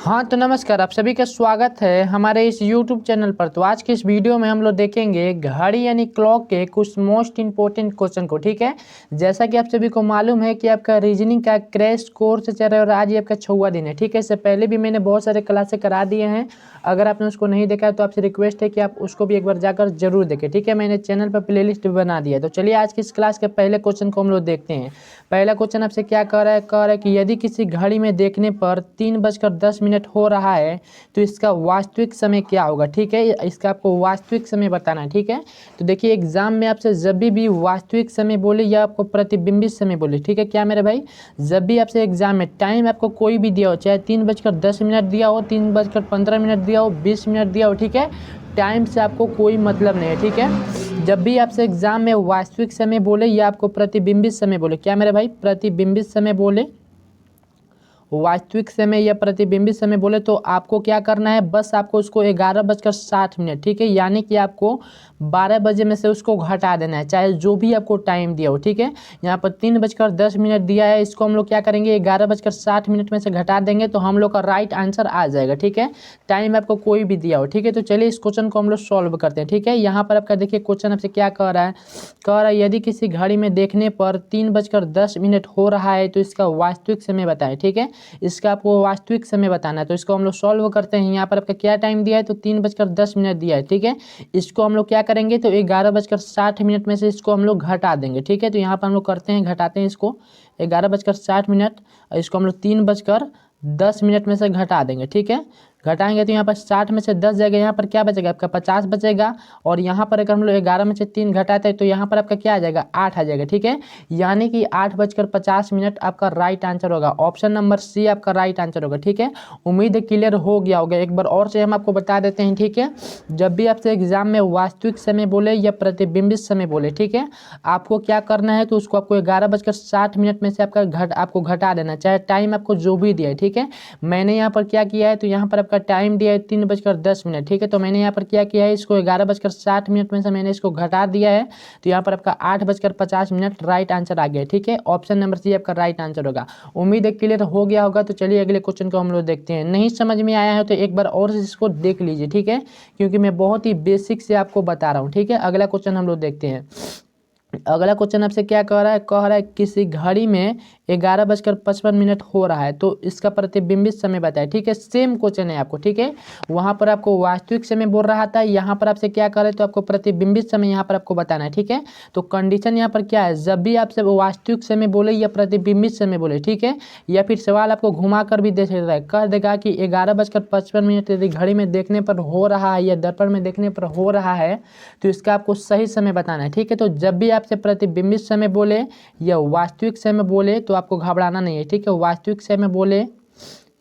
हाँ तो नमस्कार, आप सभी का स्वागत है हमारे इस YouTube चैनल पर। तो आज के इस वीडियो में हम लोग देखेंगे घड़ी यानी क्लॉक के कुछ मोस्ट इंपॉर्टेंट क्वेश्चन को। ठीक है, जैसा कि आप सभी को मालूम है कि आपका रीजनिंग का क्रैश कोर्स चल रहा है और आज ये आपका 6वां दिन है। ठीक है, इससे पहले भी मैंने बहुत सारे क्लासे करा दिए हैं। अगर आपने उसको नहीं देखा है तो आपसे रिक्वेस्ट है कि आप उसको भी एक बार जाकर जरूर देखें। ठीक है, मैंने चैनल पर प्लेलिस्ट भी बना दिया है। तो चलिए आज की इस क्लास के पहले क्वेश्चन को हम लोग देखते हैं। पहला क्वेश्चन आपसे क्या कह रहा है कि यदि किसी घड़ी में देखने पर 3:10 हो रहा है तो इसका वास्तविक समय क्या होगा। ठीक है, इसका आपको वास्तविक समय बताना है। ठीक है, तो देखिए एग्जाम में आपसे जब भी वास्तविक समय बोले या आपको प्रतिबिंबित समय बोले, ठीक है क्या मेरे भाई, जब भी आपसे एग्जाम में टाइम आपको कोई भी दिया हो, चाहे 3:10 दिया हो, 3:15 दिया हो, 20 मिनट दिया हो, ठीक है, टाइम से आपको कोई मतलब नहीं है। ठीक है, जब भी आपसे एग्जाम में वास्तविक समय बोले या आपको प्रतिबिंबित समय बोले, क्या मेरे भाई, प्रतिबिंबित समय बोले, वास्तविक समय या प्रतिबिंबित समय बोले, तो आपको क्या करना है, बस आपको उसको 11:60, ठीक है, यानी कि आपको 12 बजे में से उसको घटा देना है, चाहे जो भी आपको टाइम दिया हो। ठीक है, यहाँ पर 3:10 दिया है, इसको हम लोग क्या करेंगे, 11:60 में से घटा देंगे तो हम लोग का राइट आंसर आ जाएगा। ठीक है, टाइम आपको कोई भी दिया हो। ठीक है, तो चलिए इस क्वेश्चन को हम लोग सॉल्व करते हैं। ठीक है, यहाँ पर आपका देखिए क्वेश्चन आपसे क्या कह रहा है यदि किसी घड़ी में देखने पर 3:10 हो रहा है तो इसका वास्तविक समय बताएं। ठीक है, इसका आपको वास्तविक समय बताना है, तो इसको हम लोग सॉल्व करते हैं। यहाँ पर आपका क्या टाइम दिया है, तो 3:10 दिया है। ठीक है, इसको हम लोग क्या करेंगे, तो 11:60 में से इसको हम लोग घटा देंगे। ठीक है, तो यहाँ पर हम लोग करते हैं, घटाते हैं इसको 11:60, इसको हम लोग 3:10 में से घटा देंगे। ठीक है, घटाएंगे तो यहाँ पर 60 में से 10 जाएगा, यहाँ पर क्या बचेगा आपका 50 बचेगा, और यहाँ पर अगर हम लोग 11 में से 3 घटाते हैं तो यहाँ पर आपका क्या आ जाएगा, 8 आ जाएगा। ठीक है, यानी कि 8:50 आपका राइट आंसर होगा। ऑप्शन नंबर सी आपका राइट आंसर होगा। ठीक है, उम्मीद है क्लियर हो गया होगा। एक बार और से हम आपको बता देते हैं। ठीक है, जब भी आपसे एग्जाम में वास्तविक समय बोले या प्रतिबिंबित समय बोले, ठीक है, आपको क्या करना है, तो उसको आपको 11:60 में से आपको घटा देना, चाहे टाइम आपको जो भी दिया है। ठीक है, मैंने यहाँ पर क्या किया है, तो यहाँ पर आपका टाइम दिया है 3:10। ठीक है, तो मैंने यहाँ पर क्या किया है, इसको 11:60 में से मैंने इसको घटा दिया है, तो यहाँ पर आपका 8:50 राइट आंसर आ गया। ठीक है, ऑप्शन नंबर सी आपका राइट आंसर होगा। उम्मीद है क्लियर हो गया होगा। तो चलिए अगले क्वेश्चन को हम लोग देखते हैं। नहीं समझ में आया है तो एक बार और इसको देख लीजिए। ठीक है, क्योंकि मैं बहुत ही बेसिक से आपको बता रहा हूँ। ठीक है, अगला क्वेश्चन हम लोग देखते हैं। अगला क्वेश्चन आपसे क्या कह रहा है किसी घड़ी में 11:55 हो रहा है तो इसका प्रतिबिंबित समय बताए। ठीक है, सेम क्वेश्चन है आपको। ठीक है, वहां पर आपको वास्तविक समय बोल रहा था, यहाँ पर आपसे क्या कर रहे, तो आपको प्रतिबिंबित समय यहाँ पर आपको बताना है। ठीक है, तो कंडीशन यहाँ पर क्या है, जब भी आपसे वास्तविक समय बोले या प्रतिबिंबित समय बोले, ठीक है, या फिर सवाल आपको घुमा कर भी दे सकता है, कह देगा कि 11:55 यदि घड़ी में देखने पर हो रहा है या दर्पण में देखने पर हो रहा है तो इसका आपको सही समय बताना है। ठीक है, तो जब भी आपसे प्रतिबिंबित समय बोले या वास्तविक समय बोले तो आपको घबराना नहीं है। ठीक है, वास्तविक समय बोले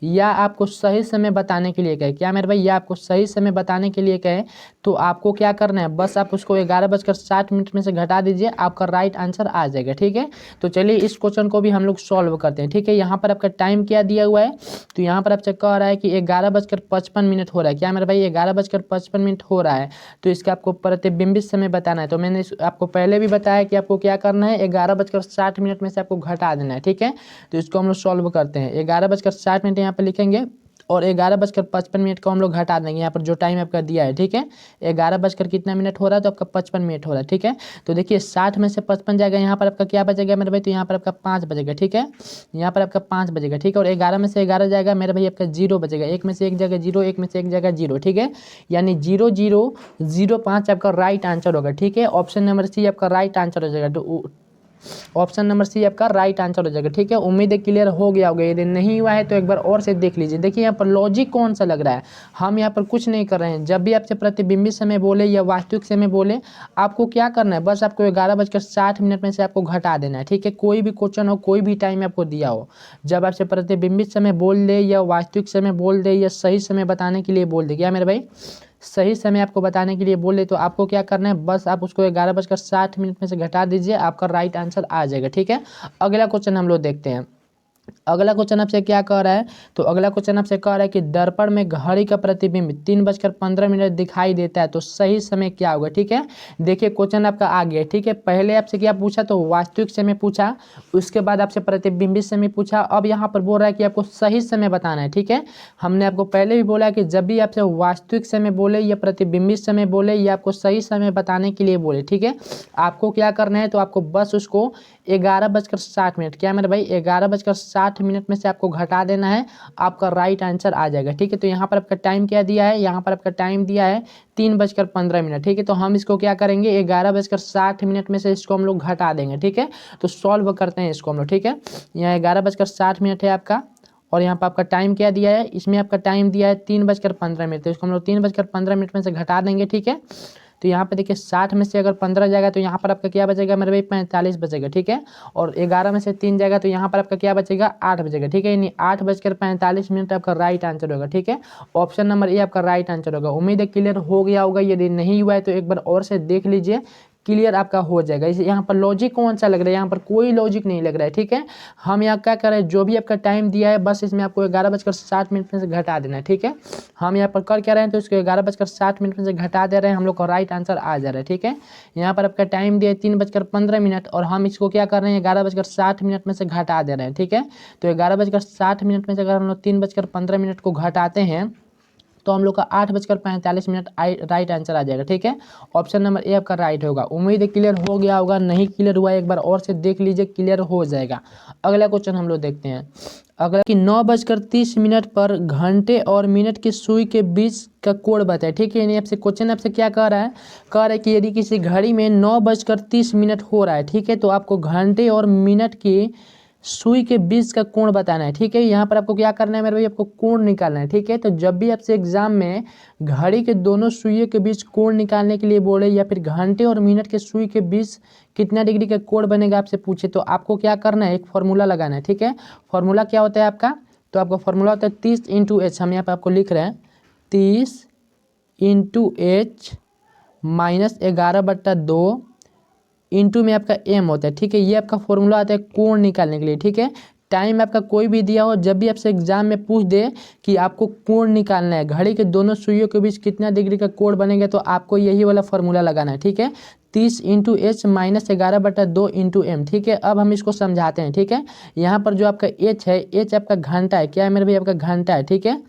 या आपको सही समय बताने के लिए कहे, क्या मेरे भाई, या आपको सही समय बताने के लिए कहे, तो आपको क्या करना है, बस आप उसको 11:60 में से घटा दीजिए, आपका राइट आंसर आ जाएगा। ठीक है, तो चलिए इस क्वेश्चन को भी हम लोग सॉल्व करते हैं। ठीक है, यहाँ पर आपका टाइम क्या दिया हुआ है, तो यहाँ पर आपसे कह रहा है कि 11:55 हो रहा है, क्या मेरे भाई 11:55 हो रहा है, तो इसका आपको प्रतिबिंबित समय बताना है। तो मैंने आपको पहले भी बताया कि आपको क्या करना है, 11:60 में से आपको घटा देना है। ठीक है, तो इसको हम लोग सॉल्व करते हैं। 11:60 यहाँ पर लिखेंगे और 11:55 को हम लोग घटा देंगे, यहाँ पर जो टाइम आपका दिया है। ठीक है, 11 कितना मिनट हो रहा है, तो आपका 55 मिनट हो रहा है। ठीक है, तो देखिए 60 में से 55 जाएगा, यहाँ पर आपका क्या बचेगा मेरे भाई, तो यहाँ पर आपका 5 बचेगा। ठीक है, यहाँ पर आपका 5 बचेगा। ठीक है, और 11 में से 11 जाएगा मेरे भाई, आपका 0 बचेगा, 1 में से 1 जगह 0, 1 में से 1 जगह 0। ठीक है, यानी 0005 आपका राइट आंसर होगा। ठीक है, ऑप्शन नंबर सी आपका राइट आंसर हो जाएगा। तो ऑप्शन नंबर सी आपका राइट आंसर हो जाएगा। ठीक है, उम्मीद है क्लियर हो गया होगा। यदि नहीं हुआ है तो एक बार और से देख लीजिए। देखिए यहाँ पर लॉजिक कौन सा लग रहा है, हम यहाँ पर कुछ नहीं कर रहे हैं। जब भी आपसे प्रतिबिंबित समय बोले या वास्तविक समय बोले, आपको क्या करना है, बस आपको 11:60 में से आपको घटा देना है। ठीक है, कोई भी क्वेश्चन हो, कोई भी टाइम आपको दिया हो, जब आपसे प्रतिबिंबित समय बोल दे या वास्तविक समय बोल दे या सही समय बताने के लिए बोल दे, क्या मेरे भाई सही समय आपको बताने के लिए बोले, तो आपको क्या करना है, बस आप उसको 11:60 में से घटा दीजिए, आपका राइट आंसर आ जाएगा। ठीक है, अगला क्वेश्चन हम लोग देखते हैं। अगला क्वेश्चन आपसे क्या कह रहा है, तो अगला क्वेश्चन आपसे कह रहा है कि दर्पण में घड़ी का प्रतिबिंब 3:15 दिखाई देता है तो सही समय क्या होगा। ठीक है, देखिए क्वेश्चन आपका आ गया। ठीक है, पहले आपसे क्या पूछा, तो वास्तविक समय पूछा, उसके बाद आपसे प्रतिबिंबित समय पूछा। अब यहाँ पर बोल रहा है कि आपको सही समय बताना है। ठीक है, हमने आपको पहले भी बोला कि जब भी आपसे वास्तविक समय बोले या प्रतिबिंबित समय बोले या आपको सही समय बताने के लिए बोले, ठीक है, आपको क्या करना है, तो आपको बस उसको 11:60, क्या मेरे भाई 11:60 में से आपको घटा देना है, आपका राइट आंसर आ जाएगा। ठीक है, तो यहाँ पर आपका टाइम क्या दिया है, यहाँ पर आपका टाइम दिया है 3:15। ठीक है, तो हम इसको क्या करेंगे, 11:60 में से इसको हम लोग घटा देंगे। ठीक है, तो सॉल्व करते हैं इसको हम लोग। ठीक है, यहाँ 11:60 है आपका, और यहाँ पर आपका टाइम क्या दिया है, इसमें आपका टाइम दिया है 3:15, तो इसको हम लोग 3:15 में से घटा देंगे। ठीक है, तो यहाँ पे देखिए 60 में से अगर 15 जाएगा तो यहाँ पर आपका क्या बचेगा मेरे भाई 45 बचेगा। ठीक है, और 11 में से 3 जाएगा तो यहाँ पर आपका क्या बचेगा 8 बचेगा। ठीक है, यानी 8:45 आपका राइट आंसर होगा। ठीक है, ऑप्शन नंबर ए आपका राइट आंसर होगा। उम्मीद है क्लियर हो गया होगा, यदि नहीं हुआ है तो एक बार और से देख लीजिए, क्लियर आपका हो जाएगा। इसे यहाँ पर लॉजिक कौन सा लग रहा है, यहाँ पर कोई लॉजिक नहीं लग रहा है। ठीक है, हम यहाँ क्या कर रहे हैं, जो भी आपका टाइम दिया है बस इसमें आपको 11:60 में से घटा देना है। ठीक है, हम यहाँ पर कर क्या रहे हैं, तो इसको 11:60 में से घटा दे रहे हैं, हम लोग का राइट आंसर आ जा रहा है। ठीक है, यहाँ पर आपका टाइम दिया है 3:15 और हम इसको क्या कर रहे हैं 11:60 में से घटा दे रहे हैं। ठीक है, तो 11:60 में से अगर हम लोग 3:15 को घटाते हैं तो हम लोग का 8:45 राइट आंसर आ जाएगा। ठीक है, ऑप्शन नंबर ए आपका राइट होगा। उम्मीद है क्लियर हो गया होगा, नहीं क्लियर हुआ एक बार और से देख लीजिए, क्लियर हो जाएगा। अगला क्वेश्चन हम लोग देखते हैं। अगला कि 9:30 पर घंटे और मिनट की सुई के बीच का कोण बताए। ठीक है, यानी आपसे क्वेश्चन आपसे क्या कह रहा है, कह रहा है कि यदि किसी घड़ी में 9:30 हो रहा है, ठीक है, तो आपको घंटे और मिनट की सुई के बीच का कोण बताना है। ठीक है, यहाँ पर आपको क्या करना है मेरे भाई, आपको कोण निकालना है। ठीक है, तो जब भी आपसे एग्जाम में घड़ी के दोनों सुइयों के बीच कोण निकालने के लिए बोले या फिर घंटे और मिनट के सुई के बीच कितना डिग्री का कोण बनेगा आपसे पूछे, तो आपको क्या करना है, एक फॉर्मूला लगाना है। ठीक है, फॉर्मूला क्या होता है आपका, तो आपका फॉर्मूला होता है 30 × H। हम यहाँ पर आपको लिख रहे हैं 30 × H - 11/2 इंटू में आपका एम होता है। ठीक है, ये आपका फॉर्मूला आता है कोण निकालने के लिए। ठीक है, टाइम आपका कोई भी दिया हो, जब भी आपसे एग्जाम में पूछ दे कि आपको कोण निकालना है, घड़ी के दोनों सुइयों के बीच कितना डिग्री का कोण बनेगा, तो आपको यही वाला फॉर्मूला लगाना है। ठीक है, 30 × H - 11/2 इंटू एम। ठीक है, अब हम इसको समझाते हैं। ठीक है, यहाँ पर जो आपका H है, H आपका घंटा है, क्या है मेरे भाई आपका घंटा है। ठीक है,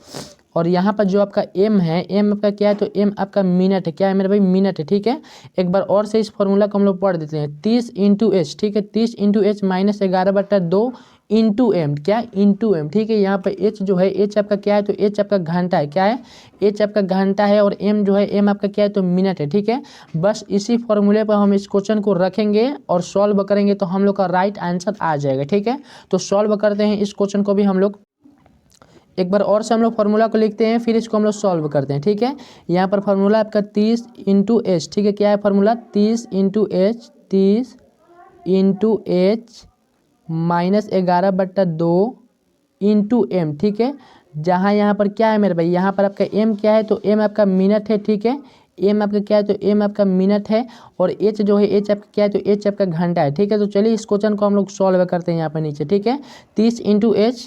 और यहाँ पर जो आपका एम है, एम आपका क्या है, तो एम आपका मिनट है, क्या है मेरे भाई मिनट है। ठीक है, एक बार और से इस फॉर्मूला को हम लोग पढ़ देते हैं 30 × H। ठीक है, 30 × H - 11/2 इंटू एम, क्या इंटू एम। ठीक है, यहाँ पर एच जो है, एच आपका क्या है, तो एच आपका घंटा है, क्या है एच आपका घंटा है, और एम जो है एम आपका क्या है, तो मिनट है। ठीक है, बस इसी फॉर्मूले पर हम इस क्वेश्चन को रखेंगे और सॉल्व करेंगे तो हम लोग का राइट आंसर आ जाएगा। ठीक है, तो सॉल्व करते हैं इस क्वेश्चन को भी हम लोग, एक बार और से हम लोग फार्मूला को लिखते हैं, फिर इसको हम लोग सॉल्व करते हैं। ठीक है, यहाँ पर फार्मूला आपका 30 × H। ठीक है, क्या है formula 30 × H, 30 × H - 11/2 into M. ठीक है, जहाँ यहाँ पर क्या है मेरे भाई, यहाँ पर आपका एम क्या है, तो एम आपका मिनट है। ठीक है, एम आपका क्या है, तो एम आपका मिनट है, और एच जो है एच आपका क्या है, तो एच आपका घंटा है। ठीक है, तो चलिए इस क्वेश्चन को हम लोग सॉल्व करते हैं यहाँ पर नीचे। ठीक है, 30 × H,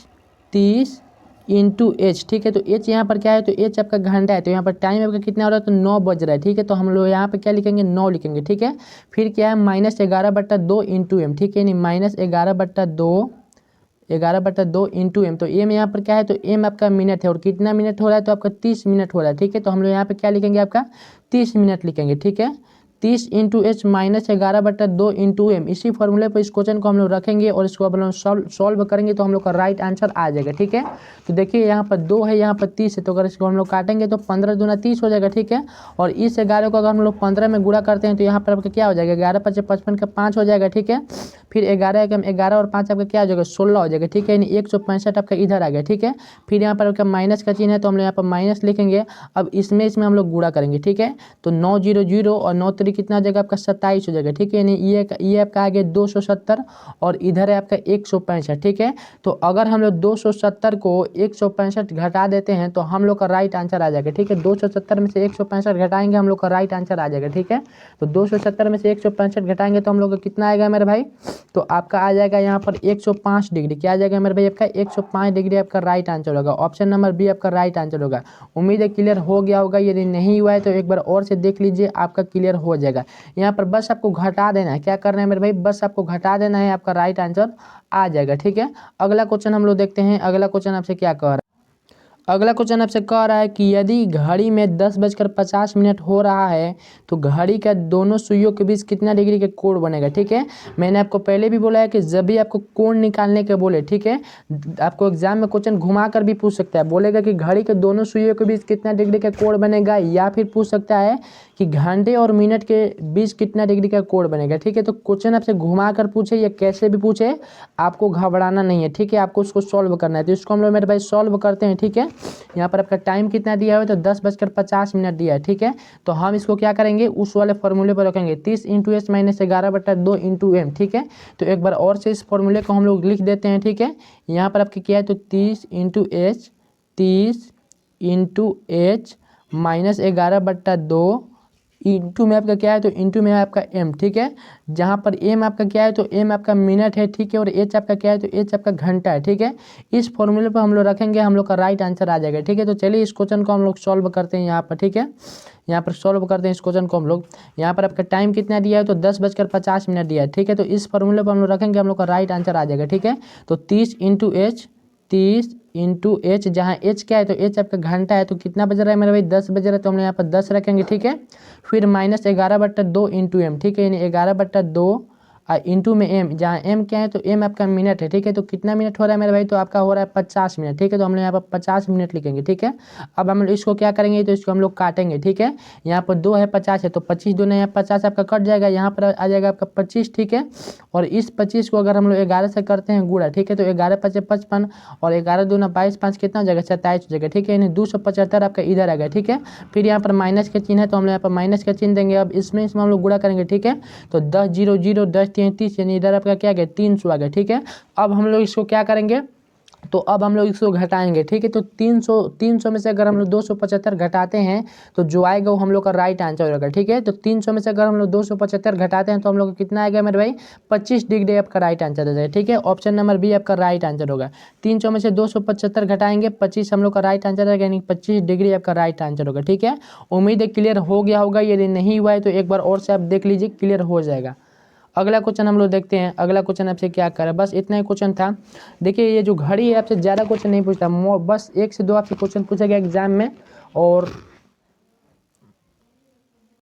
30 × H। ठीक है, तो H यहाँ पर क्या है, तो H आपका घंटा है, तो यहाँ पर टाइम आपका कितना हो रहा है, तो 9 बज रहा है। ठीक है, तो हम लोग यहाँ पे क्या लिखेंगे, 9 लिखेंगे। ठीक है, फिर क्या है -11/2 इंटू एम। ठीक है, यानी -11/2 इंटू एम, तो एम यहाँ पर क्या है, तो एम आपका मिनट है, और कितना मिनट हो रहा है, तो आपका 30 मिनट हो रहा है। ठीक है, तो हम लोग यहाँ पे क्या लिखेंगे, आपका 30 मिनट लिखेंगे। ठीक है, 30 × H - 11/2 इंटू एम, इसी फॉर्मूले पर इस क्वेश्चन को हम लोग रखेंगे और इसको हम लोग सॉल्व करेंगे तो हम लोग का राइट आंसर आ जाएगा। ठीक है, तो देखिए यहाँ पर 2 है, यहाँ पर 30 है, तो अगर इसको हम लोग काटेंगे तो 15 दूना 30 हो जाएगा। ठीक है, और इस 11 को अगर हम लोग 15 में गुणा करते हैं तो यहाँ पर आपका क्या हो जाएगा, 11 × 5 = 55 का 5 हो जाएगा। ठीक है, फिर 11 और 5 आपका क्या हो जाएगा, 16 हो जाएगा। ठीक है, यानी 165 आपका इधर आ गया। ठीक है, फिर यहाँ पर आपका माइनस का चिन्ह है, तो हम लोग यहाँ पर माइनस लिखेंगे। अब इसमें हम लोग गुणा करेंगे। ठीक है, तो 9 0 0 और 9 3 कितना हो जाएगा आपका 27 हो जाएगा। ठीक है, यानी ये आपका आ गया 270 और इधर है आपका 165। ठीक है, तो अगर हम लोग 270 को 165 घटा देते हैं तो हम लोग का राइट आंसर आ जाएगा। ठीक है, 270 में से 165 घटाएंगे हम लोग का राइट आंसर आ जाएगा। ठीक है, तो 270 में से 165 घटाएंगे तो हम लोग का कितना आएगा मेरे भाई, तो आपका आ जाएगा यहाँ पर 105 डिग्री। क्या आ जाएगा मेरे भाई, आपका 105 डिग्री आपका राइट आंसर होगा। ऑप्शन नंबर बी आपका राइट आंसर होगा। उम्मीद है क्लियर हो गया होगा। यदि नहीं हुआ है तो एक बार और से देख लीजिए, आपका क्लियर हो जाएगा। यहाँ पर बस आपको घटा देना है। क्या करना है मेरे भाई, बस आपको घटा देना है, आपका राइट आंसर आ जाएगा। ठीक है, अगला क्वेश्चन हम लोग देखते हैं। अगला क्वेश्चन आपसे क्या कह रहा है, अगला क्वेश्चन आपसे कह रहा है कि यदि घड़ी में 10:50 हो रहा है तो घड़ी का दोनों सुइयों के बीच कितना डिग्री का कोण बनेगा। ठीक है, मैंने आपको पहले भी बोला है कि जब भी आपको कोण निकालने के बोले, ठीक है, आपको एग्जाम में क्वेश्चन घुमा कर भी पूछ सकता है। बोलेगा कि घड़ी के दोनों सुइयों के बीच कितना डिग्री का कोण बनेगा, या फिर पूछ सकता है कि घंटे और मिनट के बीच कितना डिग्री का कोण बनेगा। ठीक है, तो क्वेश्चन आपसे घुमा कर पूछे या कैसे भी पूछे, आपको घबराना नहीं है। ठीक है, आपको उसको सॉल्व करना है। तो इसको हम लोग मेरे भाई सॉल्व करते हैं। ठीक है, यहाँ पर आपका टाइम कितना दिया हुआ है, तो 10:50 दिया है। ठीक है, तो हम इसको क्या करेंगे, उस वाले फॉर्मूले पर रखेंगे, 30 × s - 11/2 × m। ठीक है, तो एक बार और से इस फॉर्मूले को हम लोग लिख देते हैं। ठीक है, यहाँ पर आपके क्या है, तो 30 × h -11/2 इंटू में आपका क्या है, तो इंटू में आपका m। ठीक है, जहाँ पर m आपका क्या है, तो m आपका मिनट है। ठीक है, और h आपका क्या है, तो h आपका घंटा है। ठीक है, इस फॉर्मूले पर हम लोग रखेंगे, हम लोग का राइट आंसर आ जाएगा। ठीक है, तो चलिए इस क्वेश्चन को हम लोग सॉल्व करते हैं यहाँ पर। ठीक है, यहाँ पर सॉल्व करते हैं इस क्वेश्चन को हम लोग। यहाँ पर आपका टाइम कितना दिया है, तो 10:50 दिया है। ठीक है, तो इस फॉर्मूले पर हम लोग रखेंगे, हम लोग का राइट आंसर आ जाएगा। ठीक है, तो 30 × h, जहाँ h क्या है, तो h आपका घंटा है। तो कितना बज रहा है मेरे भाई, 10 बज रहा है, तो हम लोग यहाँ पर 10 रखेंगे। ठीक है, फिर -11/2 × m। ठीक है, यानी 11/2 इंटू में m, जहाँ m क्या है, तो m आपका मिनट है। ठीक है, तो कितना मिनट हो रहा है मेरे भाई, तो आपका हो रहा है 50 मिनट। ठीक है, तो हम लोग यहाँ पर 50 मिनट लिखेंगे। ठीक है, अब हम इसको क्या करेंगे, तो इसको हम लोग काटेंगे। ठीक है, यहाँ पर 2 है 50 है, तो 25 2 यहाँ 50 आपका कट जाएगा, यहाँ पर आ जाएगा आपका 25। ठीक है, और इस 25 को अगर हम लोग 11 से करते हैं गुणा, ठीक है, तो 11 × 5 = 55 और 11 × 2 = 22, 5 कितना हो जाएगा, 27 हो जाएगा। ठीक है, यानी 275 आपका इधर आ गया। ठीक है, फिर यहाँ पर माइनस का चिन्ह है, तो हम लोग यहाँ पर माइनस का चिन्ह देंगे। अब इसमें हम लोग गुणा करेंगे। ठीक है, तो 10 0 0 10 33, यानी इधर आपका क्या गया, 300 आ गया। ठीक है, अब हम लोग इसको क्या करेंगे, तो अब हम लोग इसको घटाएंगे। ठीक है, तो 300 में से अगर हम लोग 275 घटाते हैं तो जो आएगा वो हम लोग का राइट आंसर होगा। ठीक है, तो 300 में से अगर हम लोग 275 घटाते हैं तो हम लोग का कितना आएगा मेरे भाई, 25 डिग्री आपका राइट आंसर है। ठीक है, ऑप्शन नंबर बी आपका राइट आंसर होगा। 300 में से 275 घटाएंगे, 25 हम लोग का राइट आंसर है, यानी 25 डिग्री आपका राइट आंसर होगा। ठीक है, उम्मीद है क्लियर हो गया होगा। यदि नहीं हुआ है तो एक बार और से आप देख लीजिए, क्लियर हो जाएगा। अगला क्वेश्चन हम लोग देखते हैं। अगला क्वेश्चन आपसे क्या कर रहा है, बस इतना ही क्वेश्चन था। देखिए ये जो घड़ी है आपसे ज़्यादा क्वेश्चन नहीं पूछता, बस 1 से 2 आपसे क्वेश्चन पूछेगा एग्जाम में, और